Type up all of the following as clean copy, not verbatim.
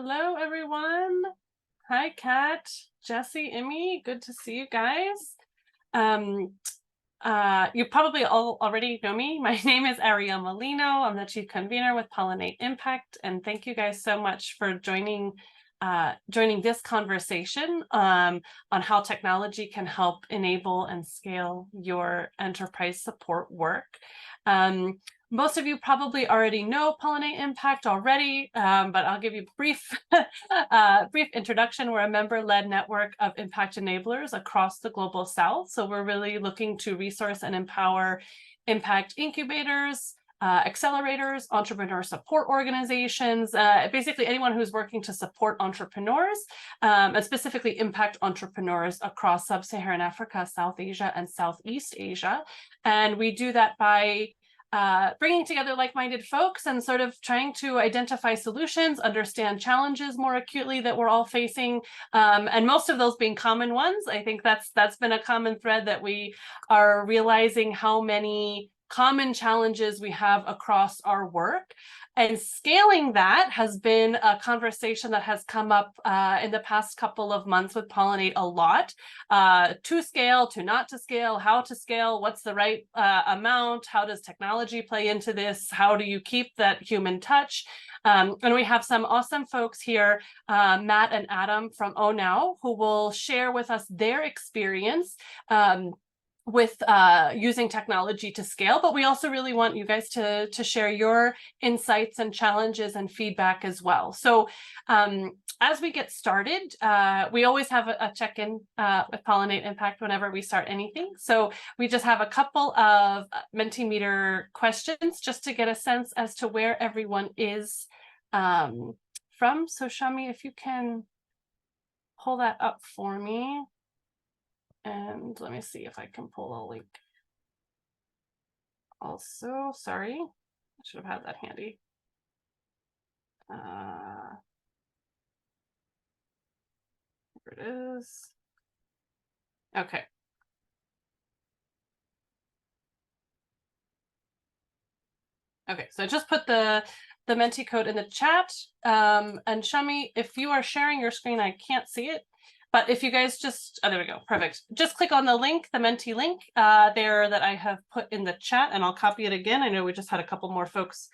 Hello, everyone. Hi, Kat, Jesse, Emmy. Good to see you guys. You probably all already know me. My name is Ariel Molino. I'm the Chief Convener with Pollinate Impact, and thank you guys so much for joining this conversation on how technology can help enable and scale your enterprise support work. Most of you probably already know Pollinate Impact already, but I'll give you a brief introduction. We're a member-led network of impact enablers across the Global South. So we're really looking to resource and empower impact incubators, accelerators, entrepreneur support organizations, basically anyone who's working to support entrepreneurs, and specifically impact entrepreneurs across Sub-Saharan Africa, South Asia, and Southeast Asia. And we do that by bringing together like-minded folks and sort of trying to identify solutions, understand challenges more acutely that we're all facing, and most of those being common ones. I think that's been a common thread, that we are realizing how many common challenges we have across our work. And scaling that has been a conversation that has come up in the past couple of months with Pollinate a lot. To scale, to not to scale, how to scale, what's the right amount, how does technology play into this, how do you keep that human touch? And we have some awesome folks here, Matt and Adam from ONOW, who will share with us their experience with using technology to scale, but we also really want you guys to share your insights and challenges and feedback as well. So as we get started, we always have a check-in with Pollinate Impact whenever we start anything. So we just have a couple of Mentimeter questions just to get a sense as to where everyone is from. So Shami, if you can pull that up for me. And let me see if I can pull a link. Also, sorry, I should have had that handy. Here it is. Okay. Okay, so I just put the Menti code in the chat. And Shami, if you are sharing your screen, I can't see it. But if you guys just, oh, there we go, perfect. Just click on the link, the Menti link there that I have put in the chat, and I'll copy it again. I know we just had a couple more folks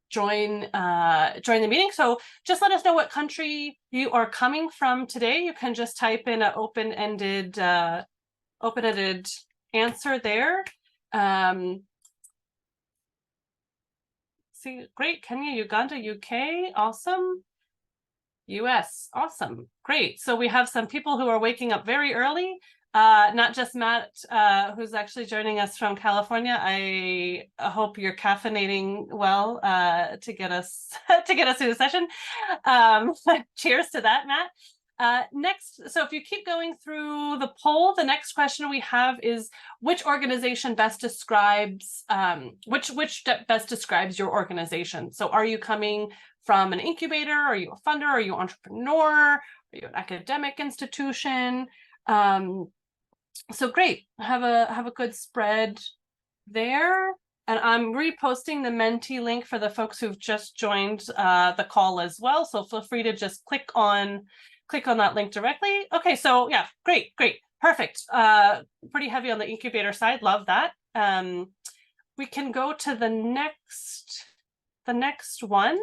join the meeting. So just let us know what country you are coming from today. You can just type in an open-ended answer there. See, great, Kenya, Uganda, UK, awesome. US, awesome, great. So we have some people who are waking up very early, not just Matt, who's actually joining us from California. I hope you're caffeinating well to get us through the session. Cheers to that, Matt. Next, so if you keep going through the poll, the next question we have is which organization best describes which best describes your organization. So are you coming from an incubator? Are you a funder? Are you an entrepreneur? Are you an academic institution? So great, have a good spread there. And I'm reposting the Menti link for the folks who've just joined the call as well. So feel free to just click on that link directly. Okay, so yeah, great, perfect. Pretty heavy on the incubator side, love that. We can go to the next one.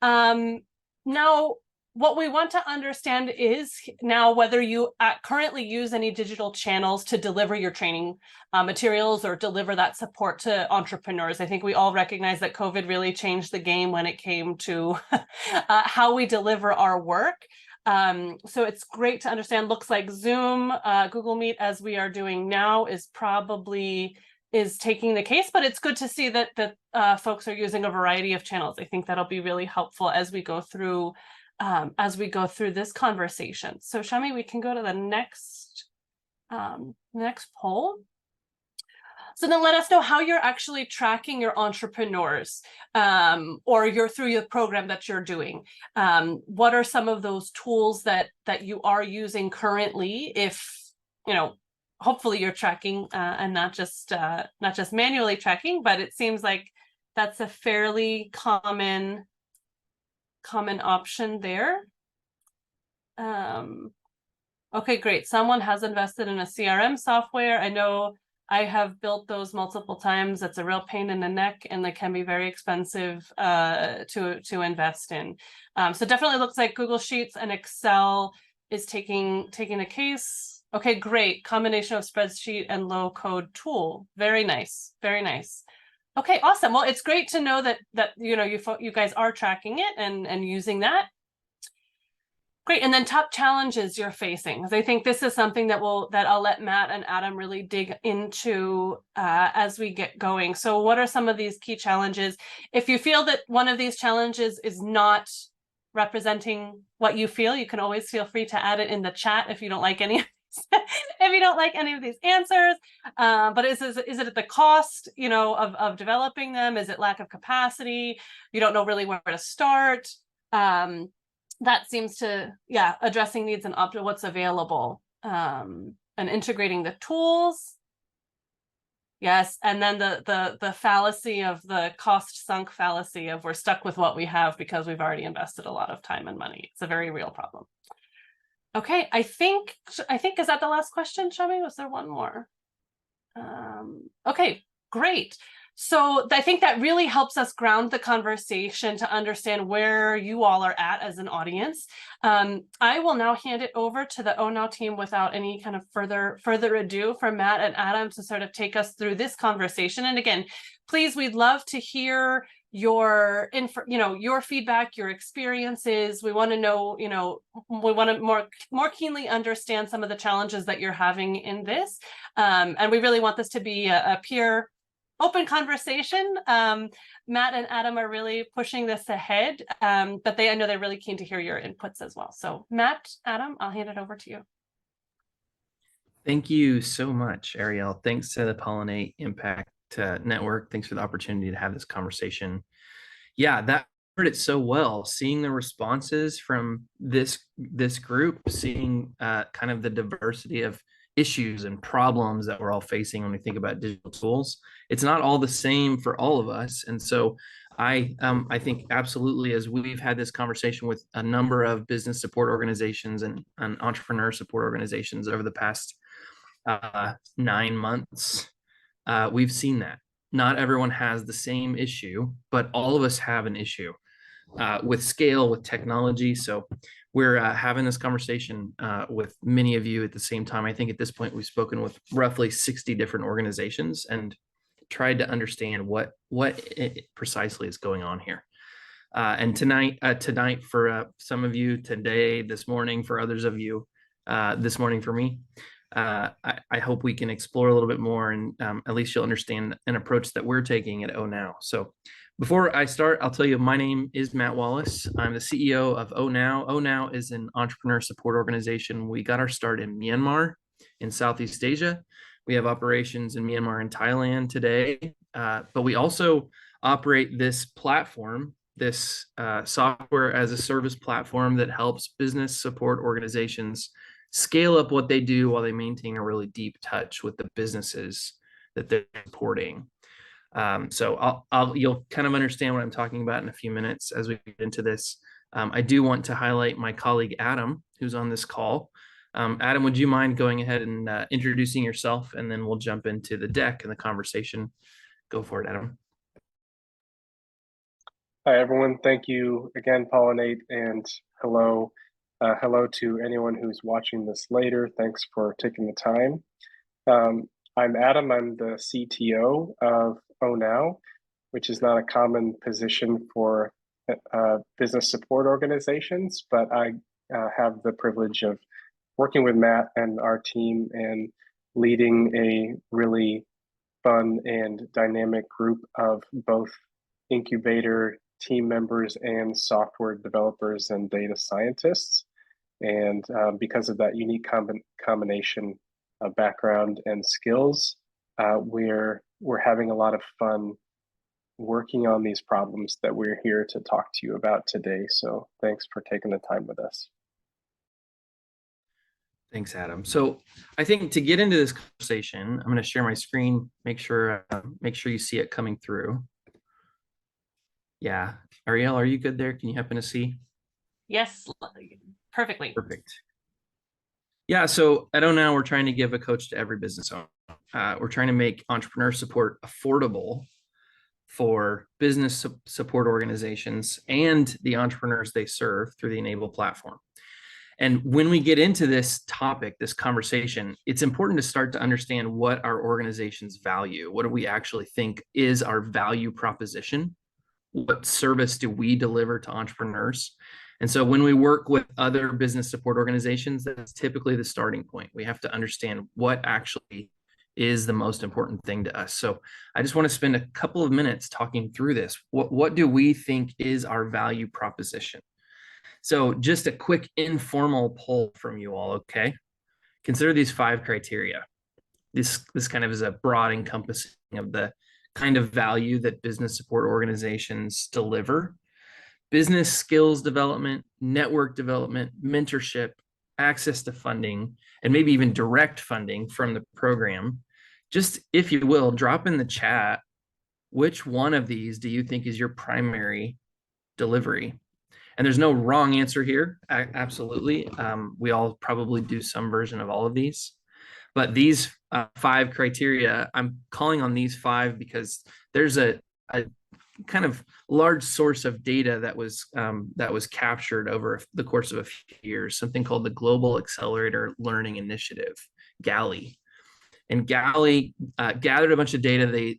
Now, what we want to understand is now whether you currently use any digital channels to deliver your training materials or deliver that support to entrepreneurs. I think we all recognize that COVID really changed the game when it came to how we deliver our work. So it's great to understand. Looks like Zoom, Google Meet, as we are doing now, is taking the case, but it's good to see that folks are using a variety of channels. I think that'll be really helpful as we go through this conversation. So Shami, we can go to the next poll. So then let us know how you're actually tracking your entrepreneurs or through your program that you're doing. What are some of those tools that you are using currently? If hopefully you're tracking and not just manually tracking, but it seems like that's a fairly common common option there. Okay, great. Someone has invested in a CRM software. I know I have built those multiple times. It's a real pain in the neck, and they can be very expensive to invest in. So definitely looks like Google Sheets and Excel is taking a case. Okay, great. Combination of spreadsheet and low code tool. Very nice. Very nice. Okay, awesome. Well, it's great to know that you guys are tracking it and using that. Great. And then top challenges you're facing, because I think this is something that I'll let Matt and Adam really dig into as we get going. So what are some of these key challenges? If you feel that one of these challenges is not representing what you feel, you can always feel free to add it in the chat if you don't like any of these, if you don't like any of these answers. But is it at the cost, of developing them? Is it lack of capacity? You don't know really where to start. That seems to, addressing needs and what's available, and integrating the tools. Yes, and then the fallacy of the cost sunk fallacy of we're stuck with what we have because we've already invested a lot of time and money. It's a very real problem. Okay, I think is that the last question, Shami? Was there one more? Okay, great. So I think that really helps us ground the conversation to understand where you all are at as an audience. I will now hand it over to the ONOW team without any kind of further ado for Matt and Adam to sort of take us through this conversation. And again, please, we'd love to hear your feedback, your experiences. We want to know, we want to more keenly understand some of the challenges that you're having in this. And we really want this to be a peer open conversation. Matt and Adam are really pushing this ahead, but I know they're really keen to hear your inputs as well. So Matt, Adam, I'll hand it over to you. Thank you so much, Ariel. Thanks to the Pollinate Impact Network. Thanks for the opportunity to have this conversation. Yeah, that covered it so well. Seeing the responses from this group, seeing kind of the diversity of issues and problems that we're all facing when we think about digital tools. It's not all the same for all of us. And so I think absolutely, as we've had this conversation with a number of business support organizations and entrepreneur support organizations over the past 9 months, we've seen that. Not everyone has the same issue, but all of us have an issue with scale, with technology. So we're having this conversation with many of you at the same time. I think at this point, we've spoken with roughly 60 different organizations and tried to understand what precisely is going on here. And tonight for some of you, today, this morning, for others of you, this morning for me, I hope we can explore a little bit more, and at least you'll understand an approach that we're taking at ONOW. So before I start, I'll tell you, my name is Matt Wallace. I'm the CEO of ONOW. ONOW is an entrepreneur support organization. We got our start in Myanmar in Southeast Asia. We have operations in Myanmar and Thailand today, but we also operate this platform, this software as a service platform that helps business support organizations scale up what they do while they maintain a really deep touch with the businesses that they're supporting. So you'll kind of understand what I'm talking about in a few minutes as we get into this. I do want to highlight my colleague, Adam, who's on this call. Adam, would you mind going ahead and introducing yourself, and then we'll jump into the deck and the conversation. Go for it, Adam. Hi, everyone. Thank you again, Pollinate, and hello. Hello to anyone who's watching this later. Thanks for taking the time. I'm Adam. I'm the CTO of ONOW, which is not a common position for business support organizations, but I have the privilege of working with Matt and our team and leading a really fun and dynamic group of both incubator team members and software developers and data scientists. And because of that unique combination of background and skills, we're having a lot of fun working on these problems that we're here to talk to you about today. So thanks for taking the time with us. Thanks, Adam. So I think to get into this conversation, I'm going to share my screen, make sure you see it coming through. Yeah. Ariel, are you good there? Can you happen to see? Yes, perfectly. Perfect. Yeah, so at ONOW, we're trying to give a coach to every business owner. We're trying to make entrepreneur support affordable for business support organizations and the entrepreneurs they serve through the Enable platform. And when we get into this topic, this conversation, it's important to start to understand what our organizations value. What do we actually think is our value proposition? What service do we deliver to entrepreneurs? And so when we work with other business support organizations, that's typically the starting point. We have to understand what actually is the most important thing to us. So I just want to spend a couple of minutes talking through this. What do we think is our value proposition? So just a quick informal poll from you all, okay? Consider these 5 criteria. This kind of is a broad encompassing of the kind of value that business support organizations deliver. Business skills development, network development, mentorship, access to funding, and maybe even direct funding from the program. Just, if you will, drop in the chat, which one of these do you think is your primary delivery? And there's no wrong answer here. Absolutely. We all probably do some version of all of these. But these 5 criteria, I'm calling on these 5 because there's a kind of large source of data that was captured over the course of a few years, something called the Global Accelerator Learning Initiative, GALI. And GALI gathered a bunch of data.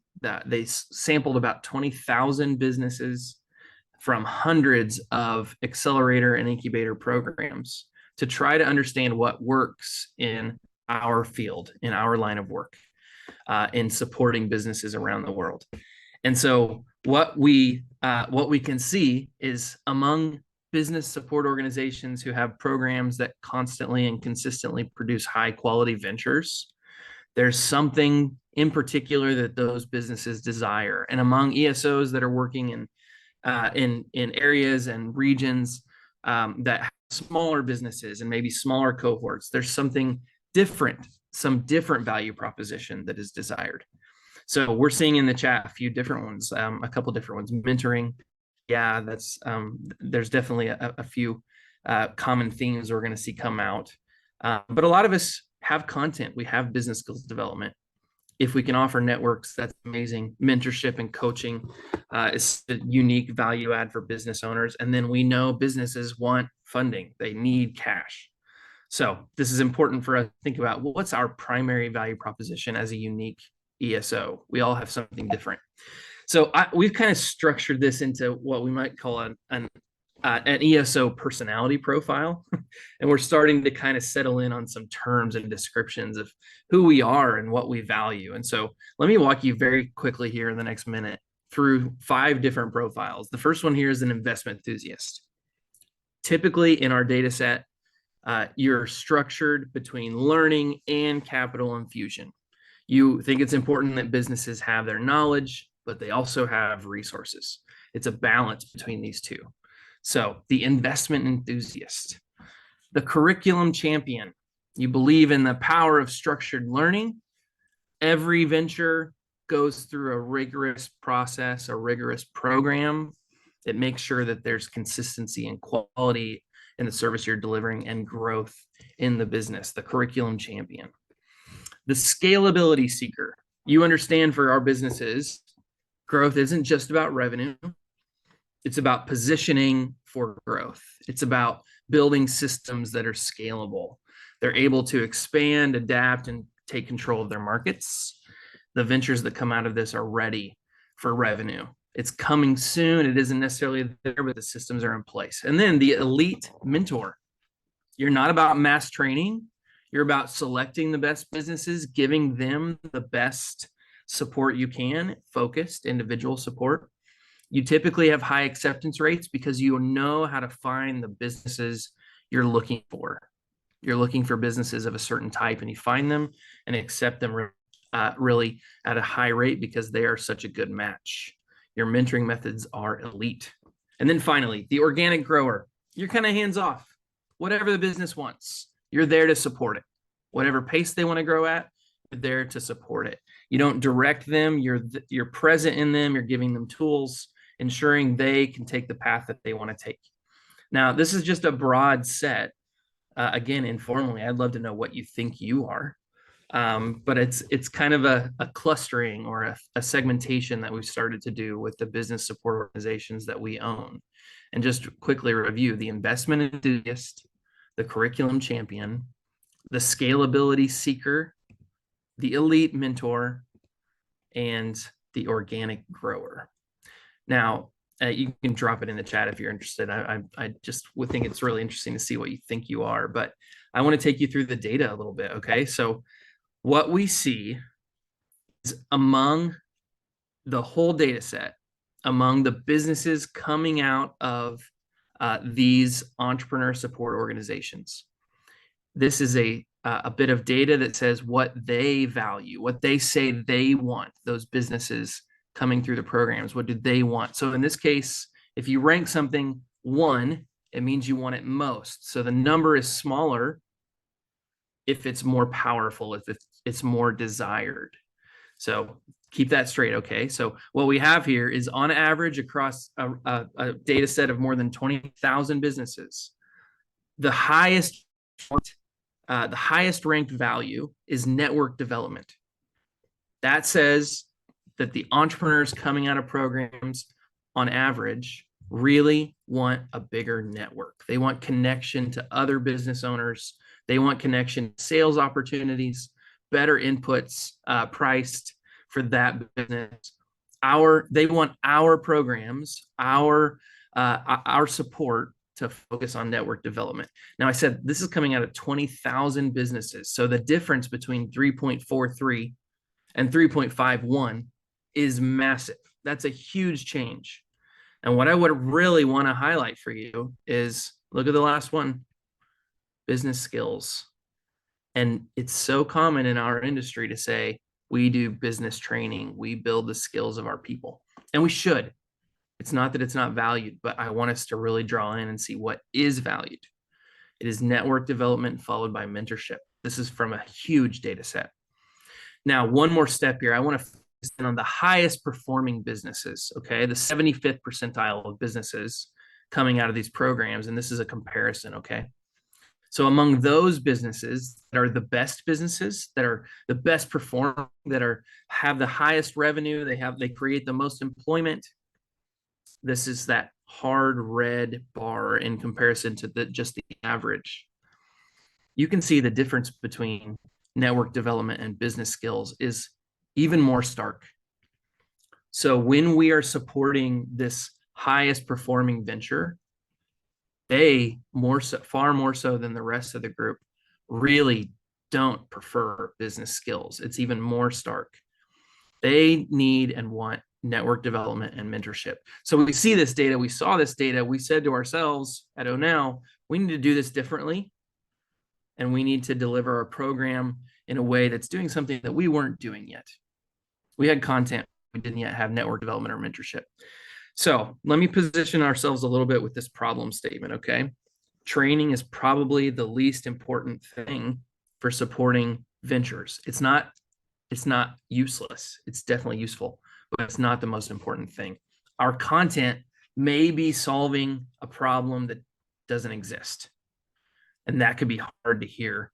They sampled about 20,000 businesses from hundreds of accelerator and incubator programs to try to understand what works in our field, in our line of work, in supporting businesses around the world. And so what we can see is among business support organizations who have programs that constantly and consistently produce high quality ventures, there's something in particular that those businesses desire. And among ESOs that are working in areas and regions that have smaller businesses and maybe smaller cohorts, there's something different, some different value proposition that is desired. So we're seeing in the chat a few different ones, a couple different ones. Mentoring, yeah, that's there's definitely a few common themes we're going to see come out. But a lot of us have content. We have business skills development. If we can offer networks, that's amazing. Mentorship and coaching is a unique value add for business owners. And then we know businesses want funding. They need cash. So this is important for us to think about, well, what's our primary value proposition as a unique ESO? We all have something different. So we've kind of structured this into what we might call an ESO personality profile. And we're starting to kind of settle in on some terms and descriptions of who we are and what we value. And so let me walk you very quickly here in the next minute through 5 different profiles. The first one here is an investment enthusiast. Typically in our data set, you're structured between learning and capital infusion. You think it's important that businesses have their knowledge, but they also have resources. It's a balance between these two. So the investment enthusiast, the curriculum champion, you believe in the power of structured learning. Every venture goes through a rigorous process, a rigorous program that makes sure that there's consistency and quality in the service you're delivering and growth in the business, the curriculum champion. The scalability seeker, you understand for our businesses, growth isn't just about revenue. It's about positioning for growth. It's about building systems that are scalable. They're able to expand, adapt, and take control of their markets. The ventures that come out of this are ready for revenue. It's coming soon. It isn't necessarily there, but the systems are in place. And then the elite mentor. You're not about mass training. You're about selecting the best businesses, giving them the best support you can, focused individual support. You typically have high acceptance rates because you know how to find the businesses you're looking for. You're looking for businesses of a certain type and you find them and accept them really at a high rate because they are such a good match. Your mentoring methods are elite. And then finally, the organic grower. You're kind of hands off. Whatever the business wants, you're there to support it. Whatever pace they want to grow at, you're there to support it. You don't direct them. You're present in them. You're giving them tools ensuring they can take the path that they want to take. Now, this is just a broad set. Again, informally, I'd love to know what you think you are. But it's kind of a clustering or a segmentation that we've started to do with the business support organizations that we own. And just quickly review: the investment enthusiast, the curriculum champion, the scalability seeker, the elite mentor, and the organic grower. Now, you can drop it in the chat if you're interested. I just would think it's really interesting to see what you think you are, but I want to take you through the data a little bit. Okay, so what we see is among the whole data set, among the businesses coming out of these entrepreneur support organizations, this is a bit of data that says what they value, what they say they want, those businesses coming through the programs. What do they want? So in this case, if you rank something 1, it means you want it most. So the number is smaller if it's more powerful, if it's more desired. So keep that straight, okay? So what we have here is, on average, across a data set of more than 20,000 businesses, the highest ranked value is network development. That says that the entrepreneurs coming out of programs, on average, really want a bigger network. They want connection to other business owners. They want connection to sales opportunities, better inputs priced for that business. They want our programs, our support to focus on network development. Now, I said this is coming out of 20,000 businesses. So the difference between 3.43 and 3.51 is massive. That's a huge change. And what I would really want to highlight for you is, look at the last one, business skills. And it's so common in our industry to say, we do business training, we build the skills of our people. And we should. It's not that it's not valued, but I want us to really draw in and see what is valued. It is network development followed by mentorship. This is from a huge data set. Now, one more step here. I want to focus on the highest performing businesses, okay? The 75th percentile of businesses coming out of these programs. And this is a comparison, okay? So among those businesses that are the best businesses, that are the best performing, that have the highest revenue, they create the most employment, this is that hard red bar in comparison to just the average. You can see the difference between network development and business skills is even more stark. So when we are supporting this highest performing venture, they far more so than the rest of the group really don't prefer business skills. It's even more stark. They need and want network development and mentorship. So we see this data, we saw this data, we said to ourselves at ONOW, we need to do this differently. And we need to deliver our program in a way that's doing something that we weren't doing yet. We had content, we didn't yet have network development or mentorship. So let me position ourselves a little bit with this problem statement, okay? Training is probably the least important thing for supporting ventures. It's not useless. It's definitely useful, but it's not the most important thing. Our content may be solving a problem that doesn't exist. And that could be hard to hear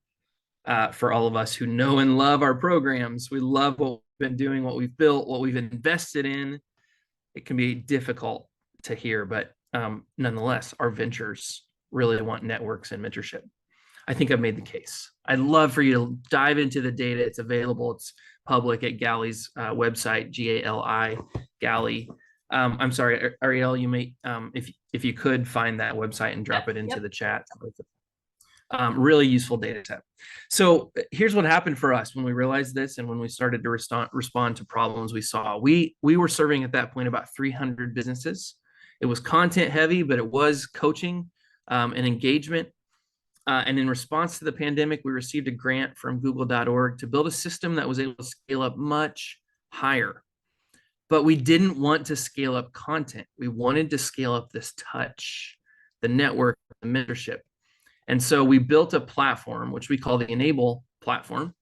for all of us who know and love our programs. We love what we've been doing, what we've built, what we've invested in. It can be difficult to hear, but nonetheless, our ventures really want networks and mentorship. I think I've made the case. I'd love for you to dive into the data. It's available. It's public at Galley's website, G-A-L-I, Galley. I'm sorry, Ariel, you may, if you could find that website and drop it into the chat. Really useful data set. So here's what happened for us when we realized this and when we started to respond to problems we saw. We were serving at that point about 300 businesses. It was content heavy, but it was coaching and engagement. And in response to the pandemic, we received a grant from google.org to build a system that was able to scale up much higher. But we didn't want to scale up content. We wanted to scale up this touch, the network, the mentorship. And so we built a platform, which we call the Enable platform,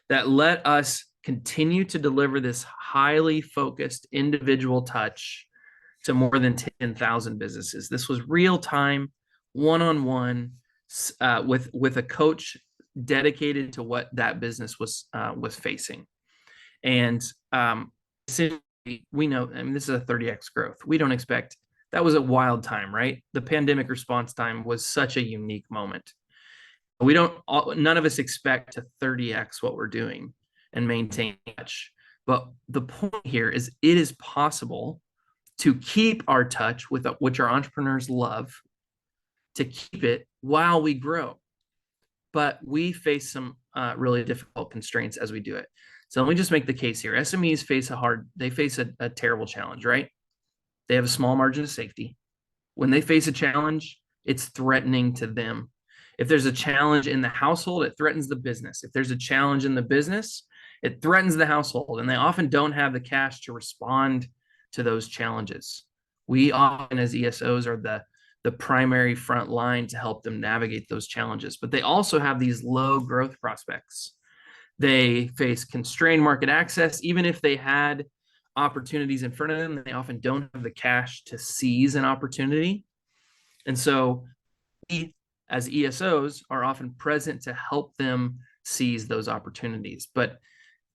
that let us continue to deliver this highly focused individual touch to more than 10,000 businesses. This was real time, one-on-one, with a coach dedicated to what that business was facing. And essentially, we know, I mean, this is a 30x growth. We don't expect, that was a wild time, right? The pandemic response time was such a unique moment. None of us expect to 30x what we're doing and maintain touch. But the point here is it is possible to keep our touch with which our entrepreneurs love, to keep it while we grow. But we face some really difficult constraints as we do it. So let me just make the case here. SMEs face a terrible challenge, right? They have a small margin of safety. When they face a challenge, it's threatening to them. If there's a challenge in the household, it threatens the business. If there's a challenge in the business, it threatens the household. And they often don't have the cash to respond to those challenges. We often, as ESOs, are the primary front line to help them navigate those challenges. But they also have these low growth prospects. They face constrained market access. Even if they had opportunities in front of them, they often don't have the cash to seize an opportunity. And so we, as ESOs, are often present to help them seize those opportunities. But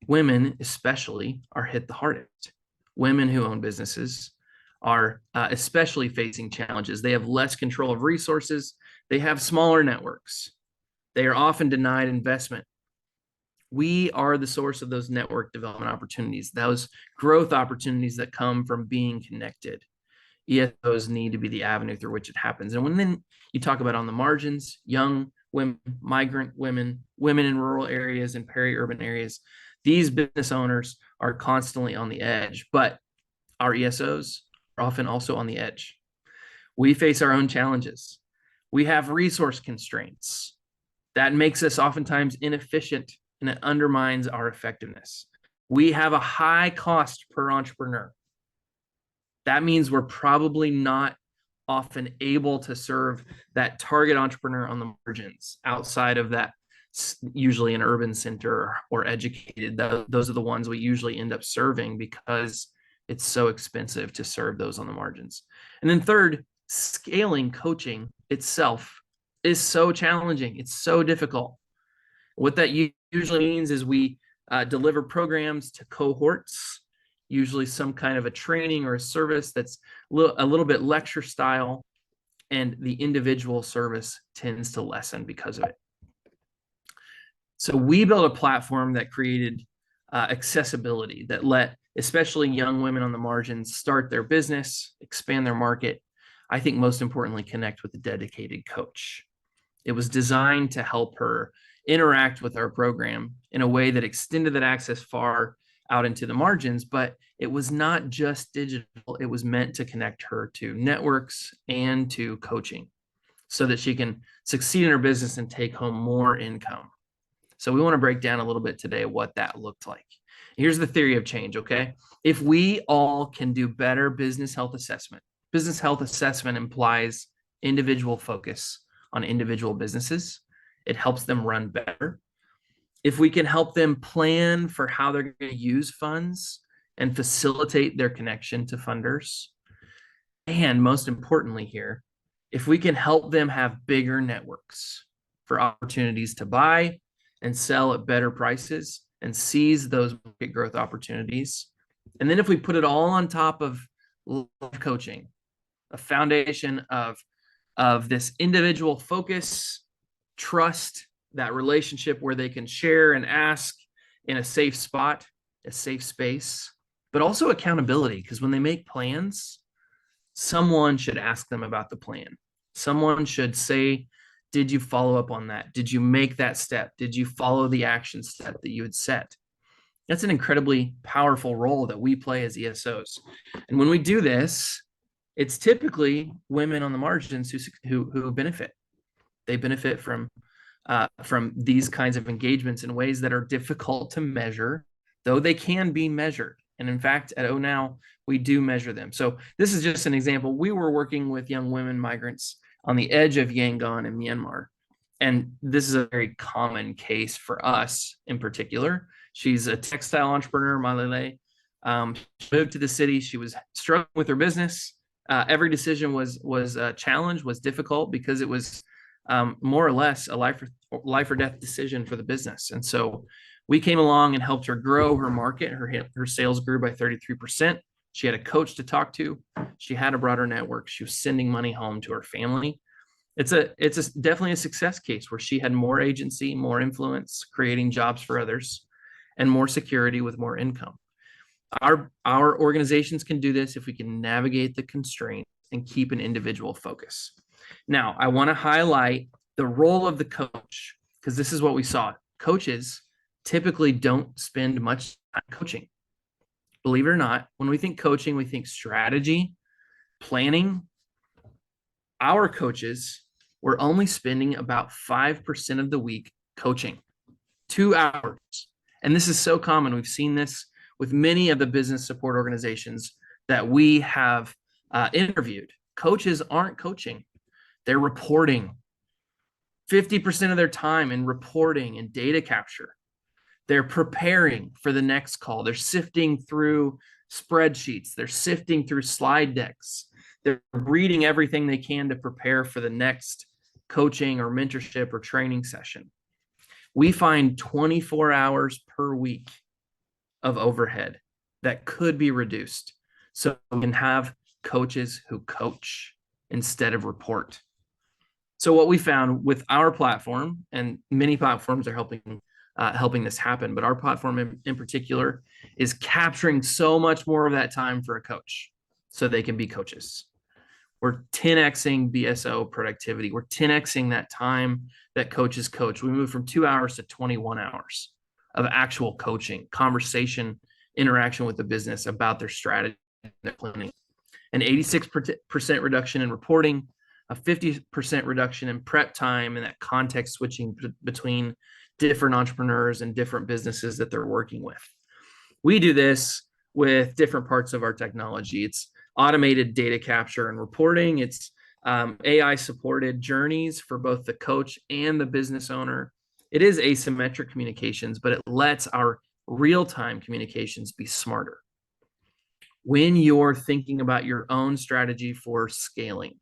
women especially are hit the hardest. Women who own businesses are especially facing challenges. They have less control of resources. They have smaller networks. They are often denied investment. We are the source of those network development opportunities, those growth opportunities that come from being connected. ESOs need to be the avenue through which it happens. And when then you talk about on the margins, young women, migrant women, women in rural areas and peri-urban areas, these business owners are constantly on the edge, but our ESOs are often also on the edge. We face our own challenges. We have resource constraints. That makes us oftentimes inefficient, and it undermines our effectiveness. We have a high cost per entrepreneur. That means we're probably not often able to serve that target entrepreneur on the margins outside of that, usually an urban center or educated. Those are the ones we usually end up serving because it's so expensive to serve those on the margins. And then third, scaling coaching itself is so challenging. It's so difficult. What that usually means is we deliver programs to cohorts, usually some kind of a training or a service that's a little bit lecture style, and the individual service tends to lessen because of it. So we built a platform that created accessibility, that let especially young women on the margins start their business, expand their market. I think most importantly, connect with a dedicated coach. It was designed to help her interact with our program in a way that extended that access far out into the margins, but it was not just digital. It was meant to connect her to networks and to coaching so that she can succeed in her business and take home more income. So we want to break down a little bit today what that looked like. Here's the theory of change, okay? If we all can do better business health assessment implies individual focus on individual businesses. It helps them run better. If we can help them plan for how they're going to use funds and facilitate their connection to funders, and most importantly here, if we can help them have bigger networks for opportunities to buy and sell at better prices and seize those market growth opportunities. And then if we put it all on top of life coaching, a foundation of this individual focus, trust, that relationship where they can share and ask in a safe spot, a safe space, but also accountability, because when they make plans, someone should ask them about the plan. Someone should say, did you follow up on that? Did you make that step? Did you follow the action step that you had set? That's an incredibly powerful role that we play as ESOs. And when we do this, it's typically women on the margins who benefit. They benefit from these kinds of engagements in ways that are difficult to measure, though they can be measured. And in fact, at ONOW, we do measure them. So this is just an example. We were working with young women migrants on the edge of Yangon in Myanmar. And this is a very common case for us in particular. She's a textile entrepreneur, Malele. She moved to the city. She was struggling with her business. Every decision was a challenge, was difficult, because it was more or less a life or death decision for the business. And so we came along and helped her grow her market. Her sales grew by 33%. She had a coach to talk to. She had a broader network. She was sending money home to her family. It's definitely a success case where she had more agency, more influence, creating jobs for others, and more security with more income. Our organizations can do this if we can navigate the constraints and keep an individual focus. Now, I want to highlight the role of the coach, because this is what we saw. Coaches typically don't spend much time coaching. Believe it or not, when we think coaching, we think strategy, planning. Our coaches were only spending about 5% of the week coaching, 2 hours. And this is so common. We've seen this with many of the business support organizations that we have interviewed. Coaches aren't coaching. They're reporting 50% of their time in reporting and data capture. They're preparing for the next call. They're sifting through spreadsheets. They're sifting through slide decks. They're reading everything they can to prepare for the next coaching or mentorship or training session. We find 24 hours per week of overhead that could be reduced, so we can have coaches who coach instead of report. So what we found with our platform, and many platforms are helping this happen, but our platform in particular is capturing so much more of that time for a coach so they can be coaches. We're 10xing BSO productivity. We're 10xing that time that coaches coach. We moved from 2 hours to 21 hours of actual coaching, conversation, interaction with the business about their strategy and their planning. An 86% reduction in reporting, a 50% reduction in prep time, and that context switching between different entrepreneurs and different businesses that they're working with. We do this with different parts of our technology. It's automated data capture and reporting. It's AI supported journeys for both the coach and the business owner. It is asymmetric communications, but it lets our real-time communications be smarter. When you're thinking about your own strategy for scaling,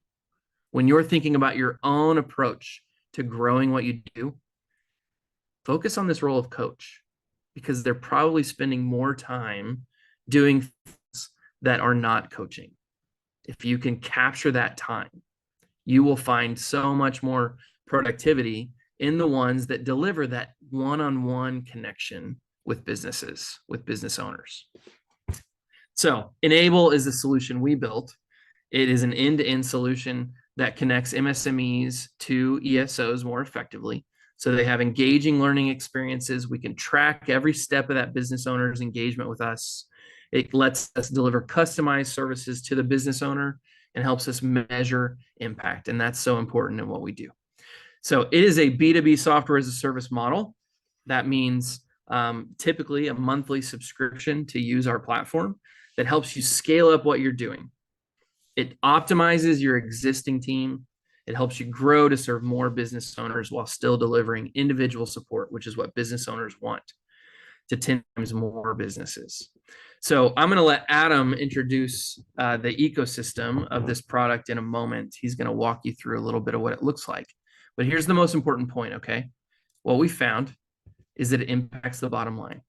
when you're thinking about your own approach to growing what you do, focus on this role of coach, because they're probably spending more time doing things that are not coaching. If you can capture that time, you will find so much more productivity in the ones that deliver that one-on-one connection with businesses, with business owners. So Enable is the solution we built. It is an end-to-end solution that connects MSMEs to ESOs more effectively, so they have engaging learning experiences. We can track every step of that business owner's engagement with us. It lets us deliver customized services to the business owner and helps us measure impact. And that's so important in what we do. So it is a B2B software as a service model. That means typically a monthly subscription to use our platform that helps you scale up what you're doing. It optimizes your existing team. It helps you grow to serve more business owners while still delivering individual support, which is what business owners want, to 10 times more businesses. So I'm going to let Adam introduce the ecosystem of this product in a moment. He's going to walk you through a little bit of what it looks like. But here's the most important point, okay? What we found is that it impacts the bottom line.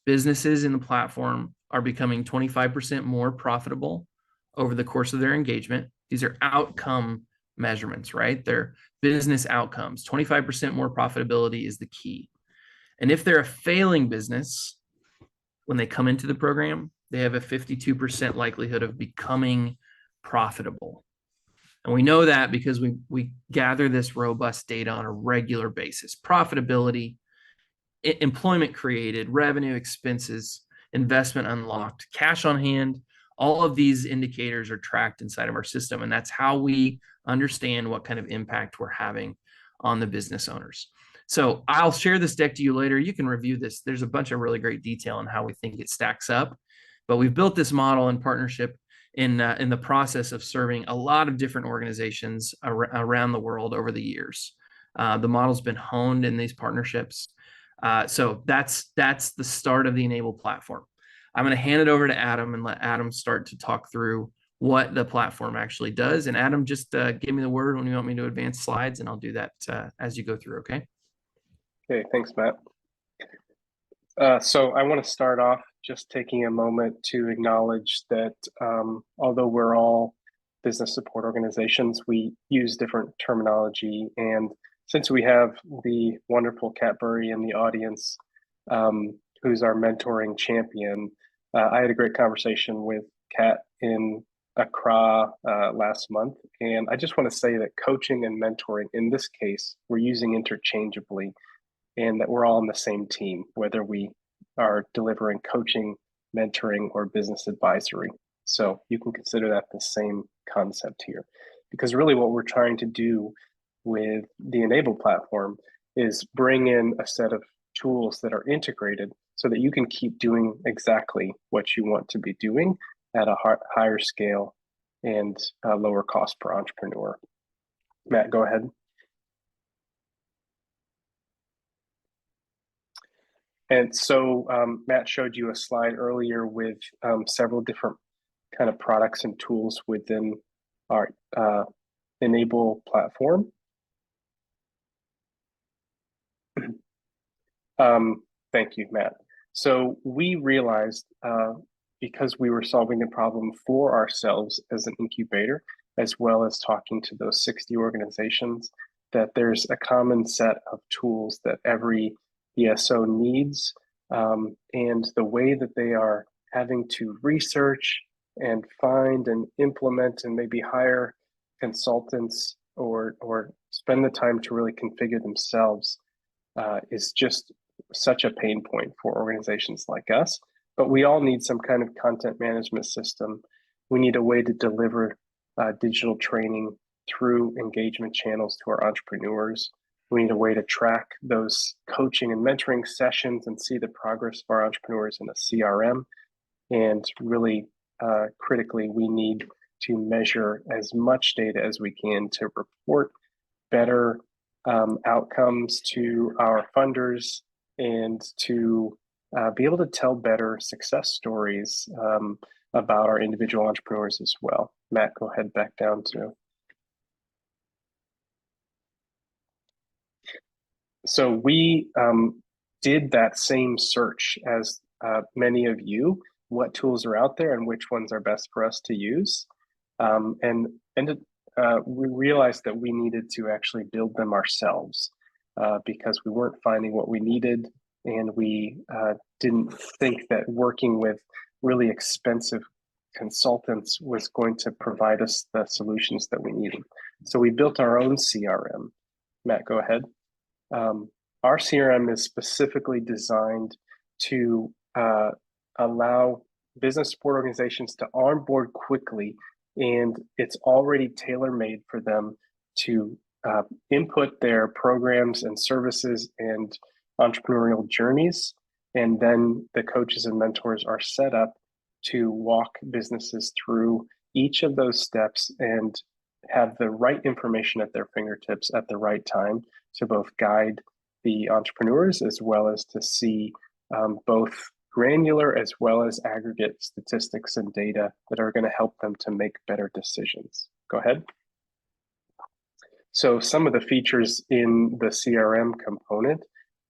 Businesses in the platform are becoming 25% more profitable over the course of their engagement. These are outcome measurements, right? They're business outcomes. 25% more profitability is the key. And if they're a failing business, when they come into the program, they have a 52% likelihood of becoming profitable. And we know that because we gather this robust data on a regular basis. Profitability, employment created, revenue, expenses, investment unlocked, cash on hand, all of these indicators are tracked inside of our system. And that's how we understand what kind of impact we're having on the business owners. So I'll share this deck to you later. You can review this. There's a bunch of really great detail on how we think it stacks up. But we've built this model in partnership in the process of serving a lot of different organizations around the world over the years. The model's been honed in these partnerships. So that's the start of the Enable platform. I'm going to hand it over to Adam and let Adam start to talk through what the platform actually does. And Adam, just give me the word when you want me to advance slides, and I'll do that as you go through, okay? Okay, thanks, Matt. So I want to start off just taking a moment to acknowledge that although we're all business support organizations, we use different terminology. And since we have the wonderful Kat Burry in the audience, who's our mentoring champion, I had a great conversation with Kat in Accra last month. And I just want to say that coaching and mentoring, in this case, we're using interchangeably, and that we're all on the same team, whether we are delivering coaching, mentoring, or business advisory. So you can consider that the same concept here. Because really what we're trying to do with the Enable platform is bring in a set of tools that are integrated so that you can keep doing exactly what you want to be doing at a higher scale and lower cost per entrepreneur. Matt, go ahead. And so Matt showed you a slide earlier with several different kind of products and tools within our Enable platform. Thank you, Matt. So we realized because we were solving the problem for ourselves as an incubator, as well as talking to those 60 organizations, that there's a common set of tools that every ESO needs, and the way that they are having to research and find and implement and maybe hire consultants or spend the time to really configure themselves is just such a pain point for organizations like us. But we all need some kind of content management system. We need a way to deliver digital training through engagement channels to our entrepreneurs. We need a way to track those coaching and mentoring sessions and see the progress of our entrepreneurs in a CRM. And really critically, we need to measure as much data as we can to report better outcomes to our funders and to be able to tell better success stories about our individual entrepreneurs as well. Matt, go ahead back down to. So we did that same search as many of you, what tools are out there and which ones are best for us to use. And we realized that we needed to actually build them ourselves because we weren't finding what we needed, and we didn't think that working with really expensive consultants was going to provide us the solutions that we needed. So we built our own CRM. Matt, go ahead. Our CRM is specifically designed to allow business support organizations to onboard quickly, and it's already tailor-made for them to input their programs and services and entrepreneurial journeys. And then the coaches and mentors are set up to walk businesses through each of those steps and have the right information at their fingertips at the right time to both guide the entrepreneurs as well as to see both granular as well as aggregate statistics and data that are going to help them to make better decisions. Go ahead. So some of the features in the CRM component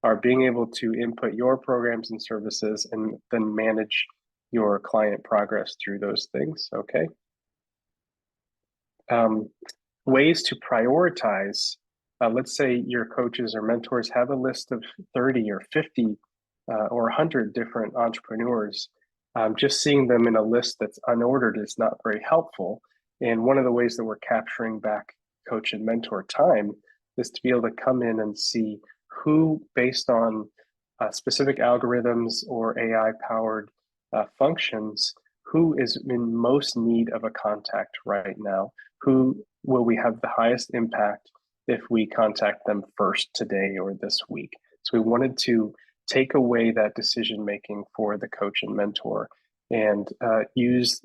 are being able to input your programs and services and then manage your client progress through those things, okay? Ways to prioritize, let's say your coaches or mentors have a list of 30 or 50 or 100 different entrepreneurs. Just seeing them in a list that's unordered is not very helpful. And one of the ways that we're capturing back coach and mentor time is to be able to come in and see who, based on specific algorithms or AI-powered functions, who is in most need of a contact right now? Who will we have the highest impact if we contact them first today or this week? So we wanted to take away that decision-making for the coach and mentor and use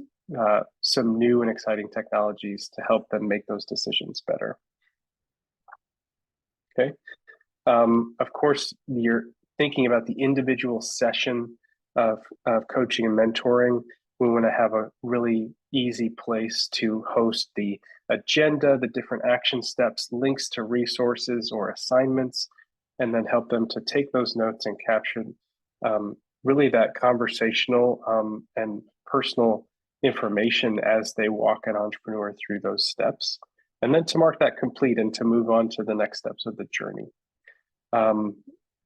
some new and exciting technologies to help them make those decisions better. Okay. Of course, you're thinking about the individual session of coaching and mentoring. We want to have a really easy place to host the agenda, the different action steps, links to resources or assignments, and then help them to take those notes and capture really that conversational and personal information as they walk an entrepreneur through those steps, and then to mark that complete and to move on to the next steps of the journey.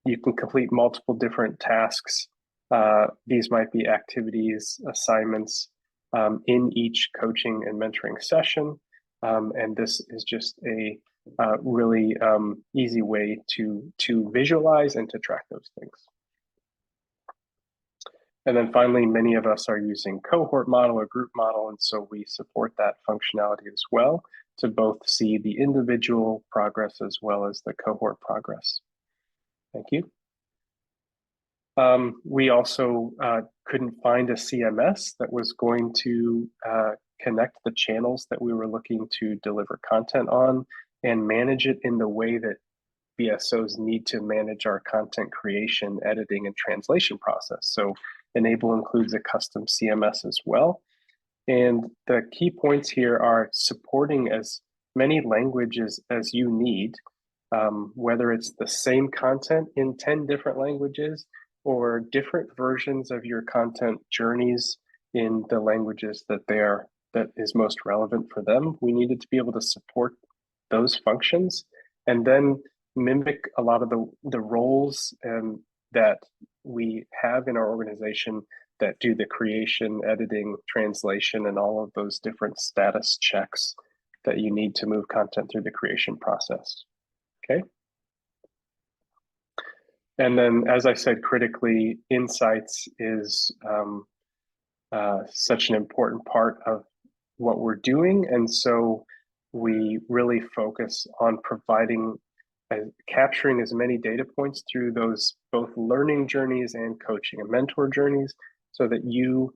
You can complete multiple different tasks. These might be activities, assignments in each coaching and mentoring session. And this is just a really easy way to visualize and to track those things. And then finally, many of us are using cohort model or group model, and so we support that functionality as well to both see the individual progress as well as the cohort progress. Thank you. We also couldn't find a CMS that was going to connect the channels that we were looking to deliver content on and manage it in the way that ESOs need to manage our content creation, editing, and translation process. So Enable includes a custom CMS as well. And the key points here are supporting as many languages as you need, whether it's the same content in 10 different languages or different versions of your content journeys in the languages that is most relevant for them. We needed to be able to support those functions and then mimic a lot of the roles that we have in our organization that do the creation, editing, translation, and all of those different status checks that you need to move content through the creation process. Okay. And then, as I said, critically, insights is such an important part of what we're doing. And so we really focus on capturing as many data points through those both learning journeys and coaching and mentor journeys so that you,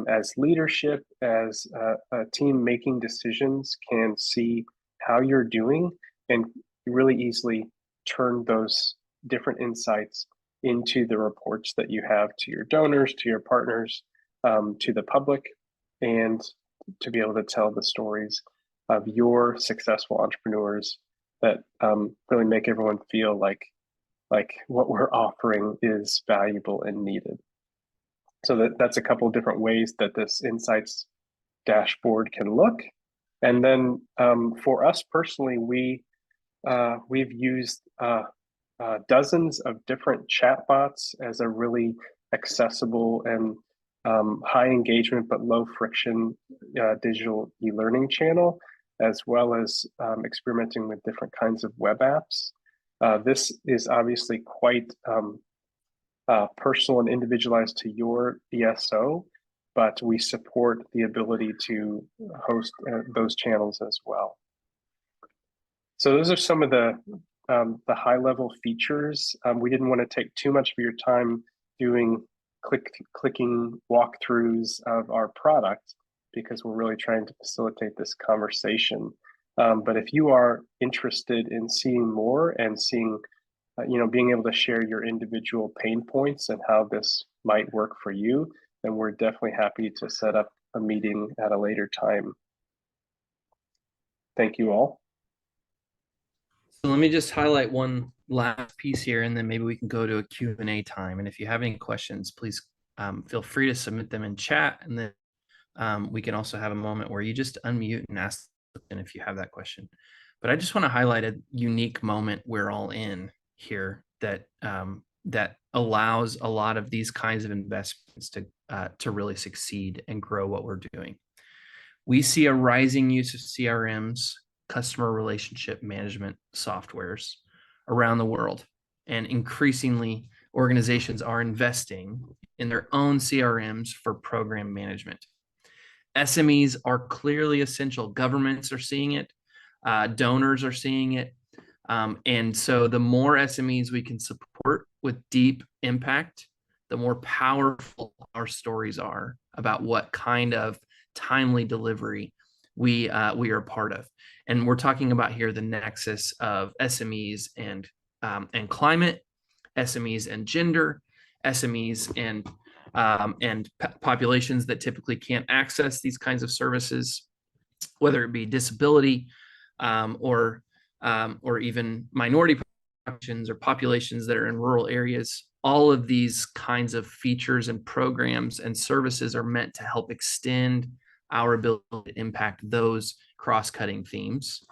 as leadership, as a team making decisions, can see how you're doing and really easily turn those different insights into the reports that you have to your donors, to your partners, to the public, and to be able to tell the stories of your successful entrepreneurs that really make everyone feel like what we're offering is valuable and needed. So that's a couple of different ways that this insights dashboard can look. And then for us personally, we've used dozens of different chatbots as a really accessible and high engagement but low friction digital e-learning channel, as well as experimenting with different kinds of web apps. This is obviously quite personal and individualized to your ESO, but we support the ability to host those channels as well. So those are some of the high-level features. We didn't want to take too much of your time doing clicking walkthroughs of our product because we're really trying to facilitate this conversation. But if you are interested in seeing more and seeing, being able to share your individual pain points and how this might work for you, then we're definitely happy to set up a meeting at a later time. Thank you all. So let me just highlight one last piece here, and then maybe we can go to a Q&A time. And if you have any questions, please feel free to submit them in chat. And then we can also have a moment where you just unmute and ask if you have that question. But I just want to highlight a unique moment we're all in here that that allows a lot of these kinds of investments to really succeed and grow what we're doing. We see a rising use of CRMs, customer relationship management softwares around the world. And increasingly, organizations are investing in their own CRMs for program management. SMEs are clearly essential. Governments are seeing it. Donors are seeing it. And so the more SMEs we can support with deep impact, the more powerful our stories are about what kind of timely delivery we are part of. And we're talking about here the nexus of SMEs and climate, SMEs and gender, SMEs and and populations that typically can't access these kinds of services, whether it be disability or even minority populations or populations that are in rural areas. All of these kinds of features and programs and services are meant to help extend our ability to impact those cross-cutting themes.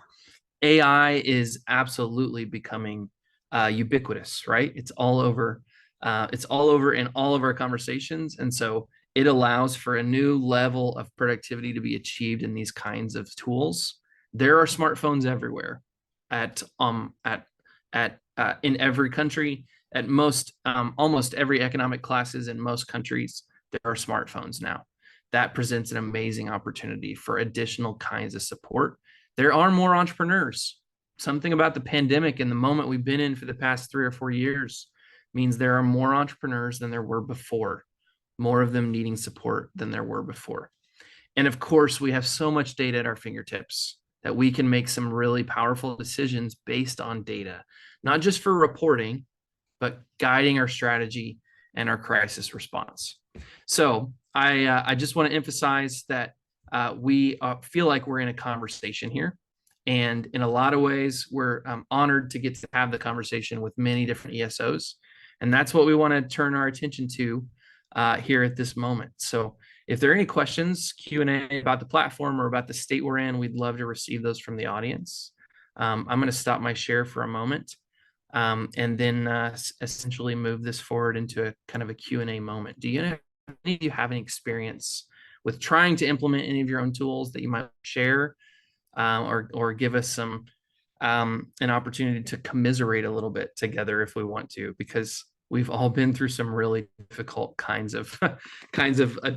AI is absolutely becoming ubiquitous, right? It's all over. It's all over in all of our conversations, and so it allows for a new level of productivity to be achieved in these kinds of tools. There are smartphones everywhere, in every country, at most almost every economic classes in most countries. There are smartphones now. That presents an amazing opportunity for additional kinds of support. There are more entrepreneurs. Something about the pandemic and the moment we've been in for the past 3 or 4 years means there are more entrepreneurs than there were before, more of them needing support than there were before. And of course, we have so much data at our fingertips that we can make some really powerful decisions based on data, not just for reporting, but guiding our strategy and our crisis response. So I just want to emphasize that we feel like we're in a conversation here. And in a lot of ways, we're honored to get to have the conversation with many different ESOs. And that's what we want to turn our attention to here at this moment. So if there are any questions, Q&A about the platform or about the state we're in, we'd love to receive those from the audience. I'm going to stop my share for a moment and then essentially move this forward into a kind of a Q&A moment. Do any of you have any experience with trying to implement any of your own tools that you might share or give us some an opportunity to commiserate a little bit together if we want to, because we've all been through some really difficult kinds of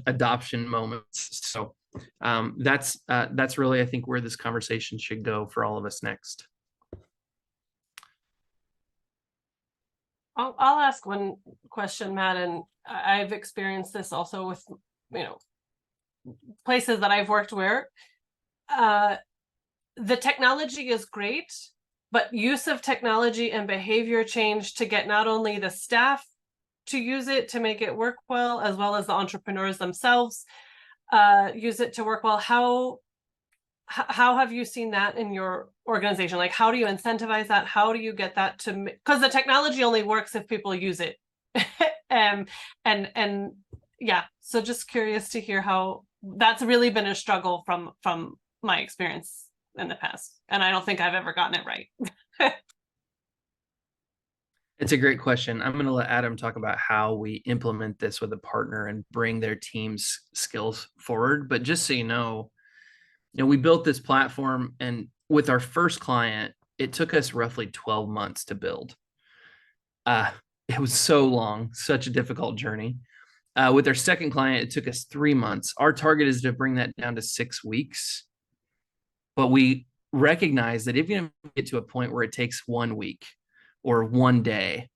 adoption moments. So that's really, I think, where this conversation should go for all of us next. I'll ask one question, Matt, and I've experienced this also with, places that I've worked where the technology is great, but use of technology and behavior change to get not only the staff to use it to make it work well, as well as the entrepreneurs themselves use it to work well. How have you seen that in your organization? Like, how do you incentivize that? How do you get that to, because the technology only works if people use it. and yeah, so just curious to hear how that's really been a struggle from my experience in the past. And I don't think I've ever gotten it right. It's a great question. I'm going to let Adam talk about how we implement this with a partner and bring their team's skills forward. But just so you know, we built this platform, and with our first client, it took us roughly 12 months to build. It was so long, such a difficult journey. With our second client, it took us 3 months. Our target is to bring that down to 6 weeks. But we recognize that if you get to a point where it takes 1 week or 1 day,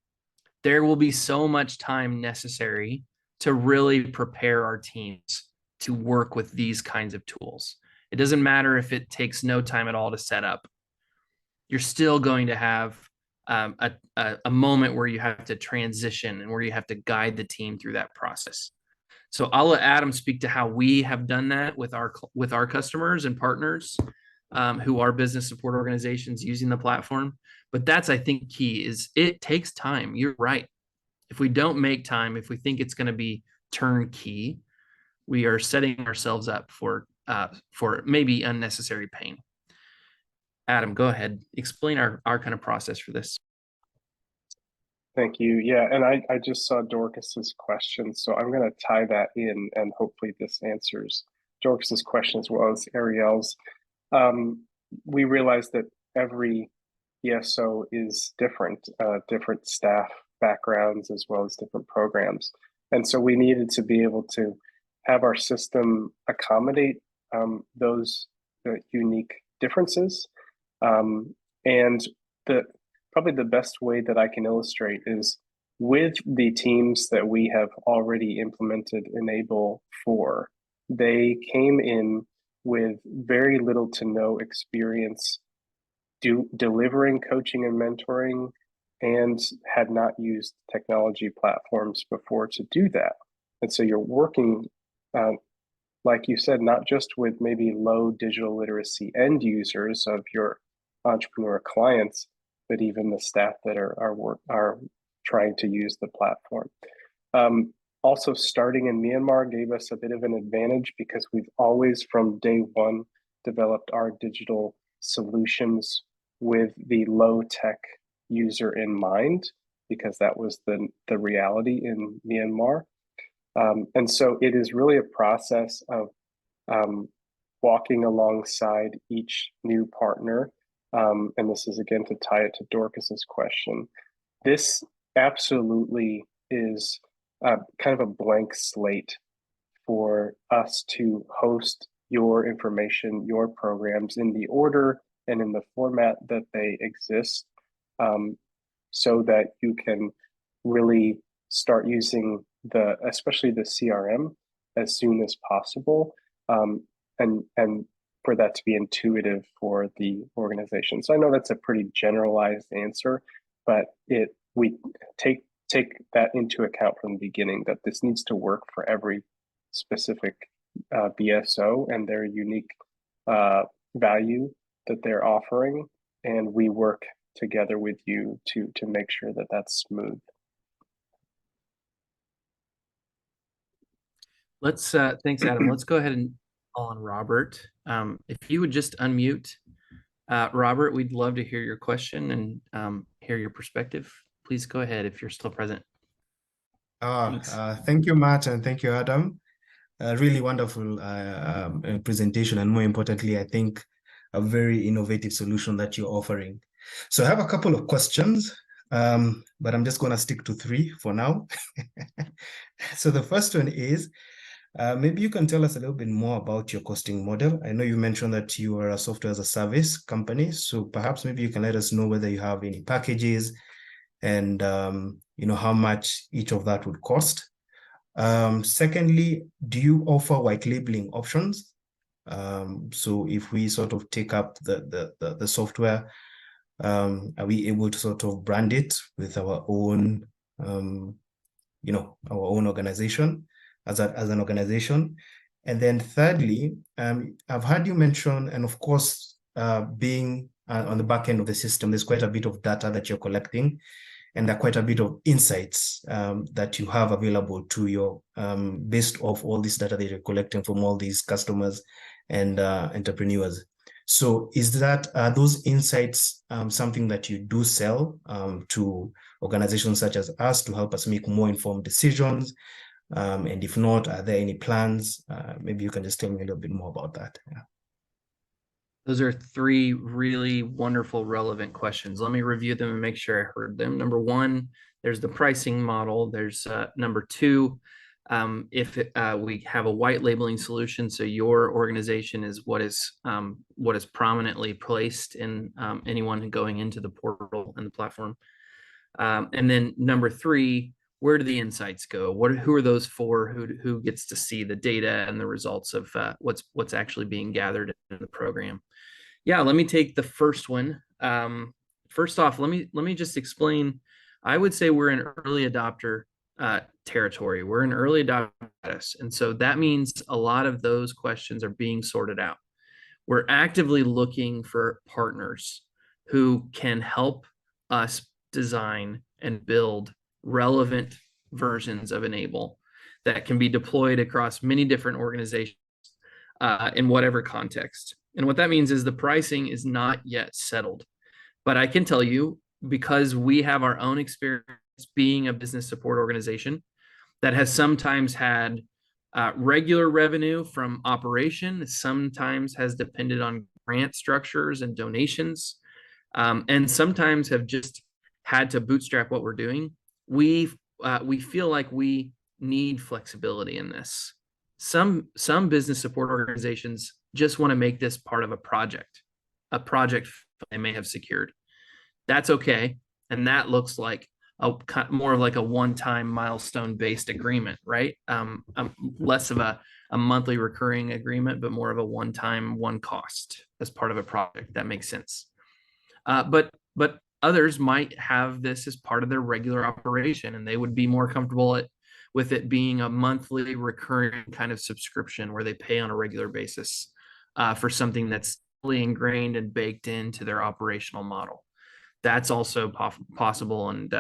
there will be so much time necessary to really prepare our teams to work with these kinds of tools. It doesn't matter if it takes no time at all to set up. You're still going to have a moment where you have to transition and where you have to guide the team through that process. So I'll let Adam speak to how we have done that with our customers and partners who are business support organizations using the platform. But that's, I think, key is it takes time. You're right. If we don't make time, if we think it's going to be turnkey, we are setting ourselves up for maybe unnecessary pain. Adam, go ahead. Explain our kind of process for this. Thank you. Yeah, and I just saw Dorcas's question, so I'm going to tie that in, and hopefully this answers Dorcas's question as well as Ariel's. We realize that every ESO is different, different staff backgrounds as well as different programs. And so we needed to be able to have our system accommodate those unique differences. And probably the best way that I can illustrate is with the teams that we have already implemented Enable for. They came in with very little to no experience delivering coaching and mentoring, and had not used technology platforms before to do that. And so you're working, like you said, not just with maybe low digital literacy end users of your entrepreneur clients, but even the staff that are trying to use the platform. Also, starting in Myanmar gave us a bit of an advantage because we've always, from day one, developed our digital solutions with the low tech user in mind, because that was the reality in Myanmar. And so it is really a process of walking alongside each new partner. And this is again to tie it to Dorcas's question. This absolutely is kind of a blank slate for us to host your information, your programs in the order and in the format that they exist, so that you can really start using especially the CRM as soon as possible, and for that to be intuitive for the organization. So I know that's a pretty generalized answer, but we take that into account from the beginning, that this needs to work for every specific BSO and their unique value that they're offering, and we work together with you to make sure that that's smooth. Let's thanks, Adam. Let's go ahead and call on Robert. If you would just unmute, Robert, we'd love to hear your question and hear your perspective. Please go ahead if you're still present. Thank you, Matt, and thank you, Adam. Really wonderful presentation, and more importantly, I think a very innovative solution that you're offering. So I have a couple of questions, but I'm just going to stick to 3 for now. So the first one is, maybe you can tell us a little bit more about your costing model. I know you mentioned that you are a software as a service company, so perhaps maybe you can let us know whether you have any packages and how much each of that would cost. Secondly, do you offer white labeling options? So if we sort of take up the software, are we able to sort of brand it with our own, our own organization as an organization? And then thirdly, I've heard you mention, and of course, being on the back end of the system, there's quite a bit of data that you're collecting, and there are quite a bit of insights that you have available to you based off all this data that you're collecting from all these customers and entrepreneurs. So are those insights something that you do sell to organizations such as us to help us make more informed decisions? And if not, are there any plans? Maybe you can just tell me a little bit more about that. Yeah. Those are 3 really wonderful, relevant questions. Let me review them and make sure I heard them. Number 1, there's the pricing model. There's number 2, if we have a white labeling solution, so your organization is what is prominently placed in anyone going into the portal and the platform. And then number 3, where do the insights go? Who are those for? Who gets to see the data and the results of what's actually being gathered in the program? Yeah, let me take the first one. First off, let me just explain. I would say we're in early adopter territory. We're in early adopter status, and so that means a lot of those questions are being sorted out. We're actively looking for partners who can help us design and build relevant versions of Enable that can be deployed across many different organizations in whatever context. And what that means is the pricing is not yet settled. But I can tell you, because we have our own experience being a business support organization that has sometimes had regular revenue from operation, sometimes has depended on grant structures and donations, and sometimes have just had to bootstrap what we're doing. We feel like we need flexibility in this. Some business support organizations just want to make this part of a project they may have secured. That's okay, and that looks like more of like a one-time milestone-based agreement, right? Less of a monthly recurring agreement, but more of a one-time, one cost as part of a project. That makes sense. But others might have this as part of their regular operation, and they would be more comfortable with it being a monthly recurring kind of subscription where they pay on a regular basis for something that's fully ingrained and baked into their operational model. That's also possible and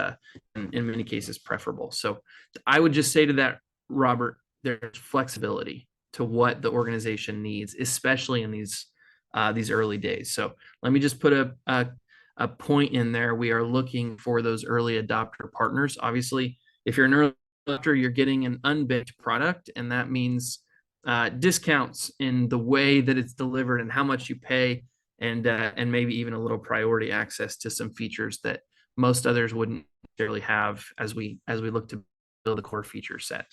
in many cases preferable. So I would just say to that, Robert, there's flexibility to what the organization needs, especially in these early days. So let me just put a point in there. We are looking for those early adopter partners. Obviously, if you're an early adopter, you're getting an unbaked product, and that means discounts in the way that it's delivered and how much you pay, and maybe even a little priority access to some features that most others wouldn't necessarily have as we look to build a core feature set.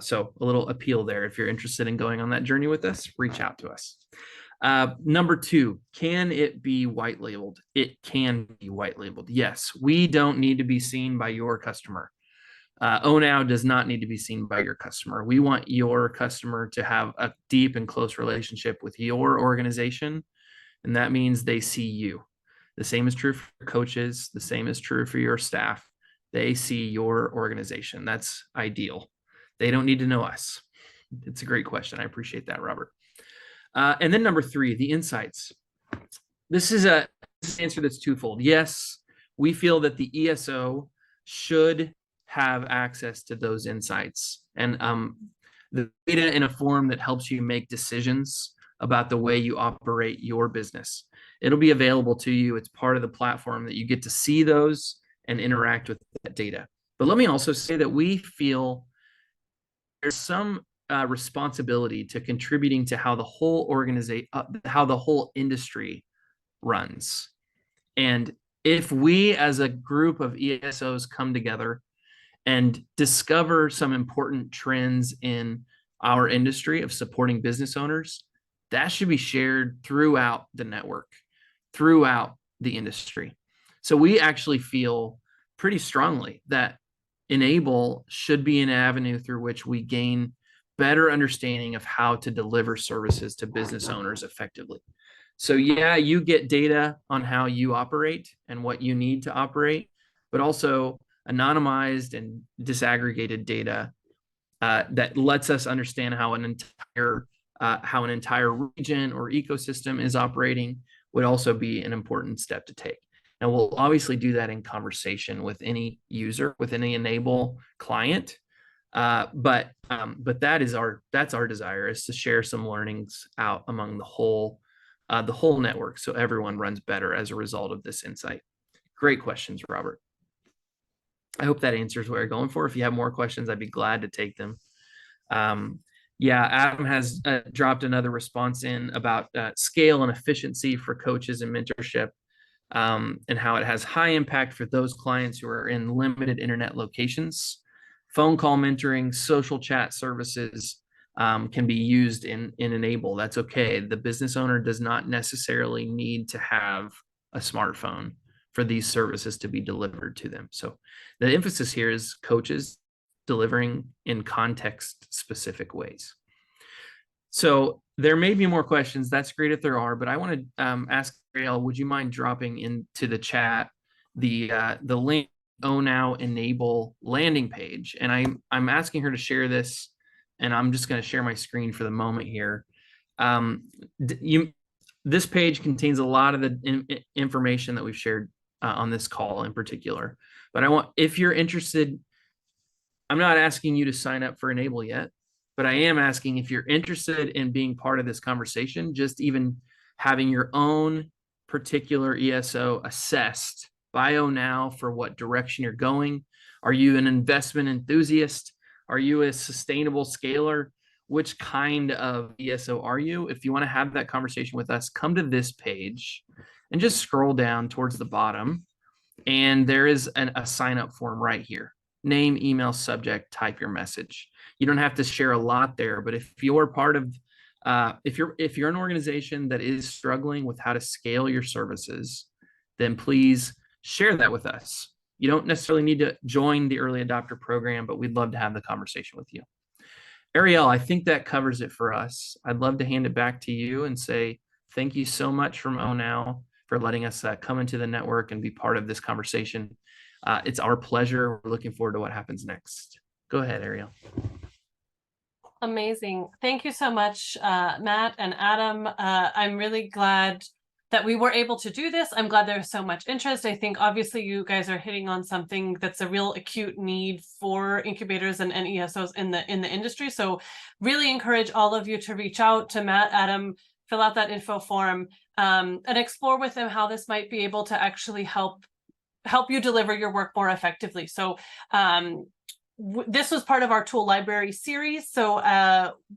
So a little appeal there. If you're interested in going on that journey with us, reach out to us. Number 2, can it be white labeled? It can be white labeled. Yes, we don't need to be seen by your customer. ONOW does not need to be seen by your customer. We want your customer to have a deep and close relationship with your organization, and that means they see you. The same is true for coaches. The same is true for your staff. They see your organization. That's ideal. They don't need to know us. It's a great question. I appreciate that, Robert. And then number 3, the insights. This is an answer that's twofold. Yes, we feel that the ESO should have access to those insights and the data in a form that helps you make decisions about the way you operate your business. It'll be available to you. It's part of the platform that you get to see those and interact with that data. But let me also say that we feel there's some responsibility to contributing to how the whole organization, how the whole industry runs. And if we as a group of ESOs come together and discover some important trends in our industry of supporting business owners, that should be shared throughout the network, throughout the industry. So we actually feel pretty strongly that Enable should be an avenue through which we gain better understanding of how to deliver services to business owners effectively. So yeah, you get data on how you operate and what you need to operate, but also anonymized and disaggregated data that lets us understand how an entire region or ecosystem is operating would also be an important step to take. Now, we'll obviously do that in conversation with any user, with any Enable client, but that's our desire, is to share some learnings out among the whole network, so everyone runs better as a result of this insight. Great questions, Robert. I hope that answers what you're going for. If you have more questions, I'd be glad to take them. Yeah, Adam has dropped another response in about scale and efficiency for coaches and mentorship, and how it has high impact for those clients who are in limited internet locations. Phone call mentoring, social chat services can be used in Enable. That's okay. The business owner does not necessarily need to have a smartphone for these services to be delivered to them. So the emphasis here is coaches delivering in context specific ways. So there may be more questions. That's great if there are, but I want to ask Ariel, would you mind dropping into the chat the link ONOW Enable landing page? And I'm asking her to share this, and I'm just going to share my screen for the moment here. This page contains a lot of the information that we've shared on this call in particular. But if you're interested, I'm not asking you to sign up for Enable yet, but I am asking if you're interested in being part of this conversation, just even having your own particular ESO assessed by ONOW for what direction you're going. Are you an investment enthusiast? Are you a sustainable scaler? Which kind of ESO are you? If you want to have that conversation with us, come to this page and just scroll down towards the bottom. And there is a sign up form right here. Name, email, subject, type your message. You don't have to share a lot there, but if you're part of, if you're an organization that is struggling with how to scale your services, then please share that with us. You don't necessarily need to join the early adopter program, but we'd love to have the conversation with you. Ariel, I think that covers it for us. I'd love to hand it back to you and say thank you so much from ONOW for letting us come into the network and be part of this conversation. It's our pleasure. We're looking forward to what happens next. Go ahead, Ariel. Amazing. Thank you so much, Matt and Adam. I'm really glad that we were able to do this. I'm glad there's so much interest. I think obviously you guys are hitting on something that's a real acute need for incubators and ESOs in the industry. So really encourage all of you to reach out to Matt, Adam, fill out that info form, and explore with them how this might be able to actually help you deliver your work more effectively. So this was part of our tool library series. So,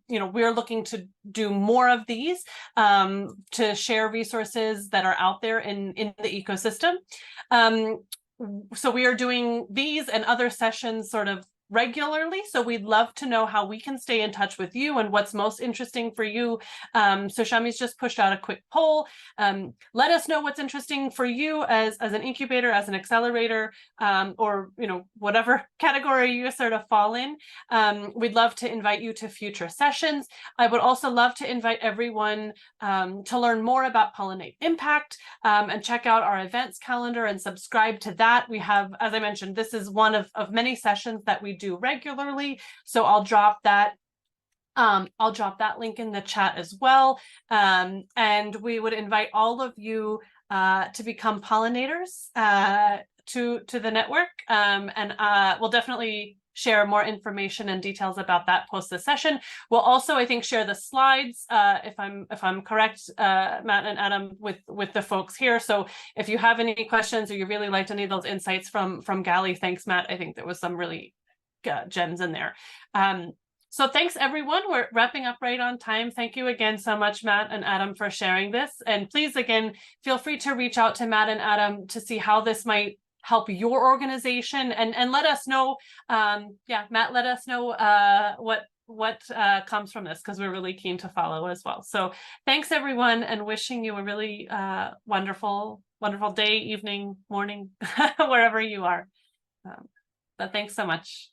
we're looking to do more of these to share resources that are out there in the ecosystem. So we are doing these and other sessions sort of regularly. So we'd love to know how we can stay in touch with you and what's most interesting for you. So Shami's just pushed out a quick poll. Let us know what's interesting for you as an incubator, as an accelerator, or whatever category you sort of fall in. We'd love to invite you to future sessions. I would also love to invite everyone to learn more about Pollinate Impact and check out our events calendar and subscribe to that. We have, as I mentioned, this is one of many sessions that we do regularly. So I'll drop that link in the chat as well. And we would invite all of you to become pollinators to the network. And we'll definitely share more information and details about that post this session. We'll also, I think, share the slides, if I'm correct, Matt and Adam, with the folks here. So if you have any questions or you really liked any of those insights from Gally, thanks, Matt. I think there was some really gems in there. So thanks, everyone. We're wrapping up right on time. Thank you again so much, Matt and Adam, for sharing this. And please, again, feel free to reach out to Matt and Adam to see how this might help your organization, and let us know. Matt, let us know what comes from this, because we're really keen to follow as well. So thanks, everyone, and wishing you a really wonderful day, evening, morning, wherever you are. But thanks so much.